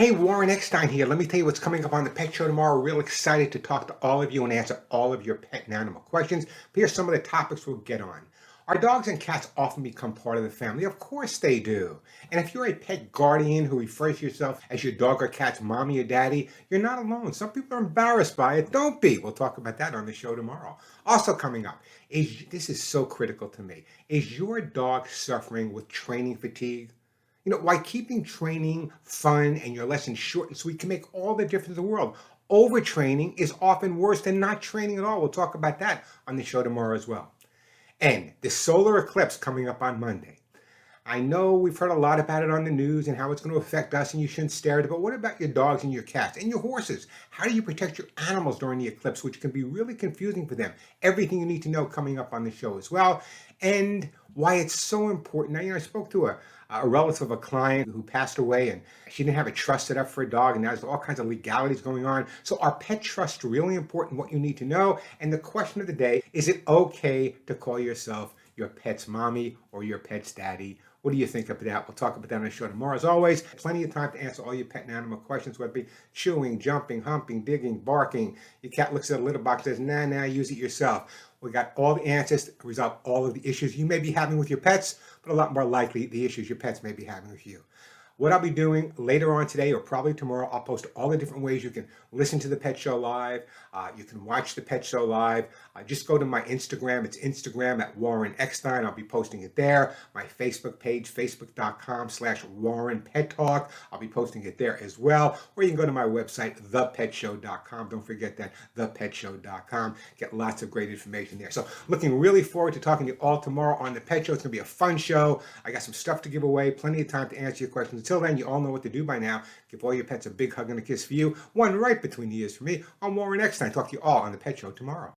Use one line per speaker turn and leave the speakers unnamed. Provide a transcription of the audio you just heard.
Hey, Warren Eckstein here. Let me tell you what's coming up on the Pet Show tomorrow. Real excited to talk to all of you and answer all of your pet and animal questions. But here's some of the topics we'll get on. Our dogs and cats often become part of the family. Of course they do. And if you're a pet guardian who refers to yourself as your dog or cat's mommy or daddy, you're not alone. Some people are embarrassed by it. Don't be. We'll talk about that on the show tomorrow. Also coming up, this is so critical to me. Is your dog suffering with training fatigue? Why keeping training fun and your lessons short and sweet can make all the difference in the world. Overtraining is often worse than not training at all. We'll talk about that on the show tomorrow as well. And the solar eclipse coming up on Monday. I know we've heard a lot about it on the news and how it's going to affect us and you shouldn't stare at it, but what about your dogs and your cats and your horses? How do you protect your animals during the eclipse, which can be really confusing for them? Everything you need to know coming up on the show as well. And why it's so important. Now, I spoke to a relative of a client who passed away and she didn't have a trust set up for a dog and there's all kinds of legalities going on. So are pet trusts really important, what you need to know? And the question of the day, is it okay to call yourself your pet's mommy or your pet's daddy? What do you think of that? We'll talk about that on the show tomorrow. As always, plenty of time to answer all your pet and animal questions, whether it be chewing, jumping, humping, digging, barking. Your cat looks at a litter box and says, nah, use it yourself. We got all the answers to resolve all of the issues you may be having with your pets, but a lot more likely the issues your pets may be having with you. What I'll be doing later on today or probably tomorrow, I'll post all the different ways you can listen to the Pet Show live. You can watch the Pet Show live. Just go to my Instagram. It's Instagram at Warren Eckstein. I'll be posting it there. My Facebook page, facebook.com/Warren Pet Talk. I'll be posting it there as well. Or you can go to my website, thepetshow.com. Don't forget that, thepetshow.com. Get lots of great information there. So looking really forward to talking to you all tomorrow on the Pet Show. It's going to be a fun show. I got some stuff to give away, plenty of time to answer your questions. Until then, you all know what to do by now. Give all your pets a big hug and a kiss for you. One right between the ears for me. I'm Warren Eckstein. Talk to you all on the Pet Show tomorrow.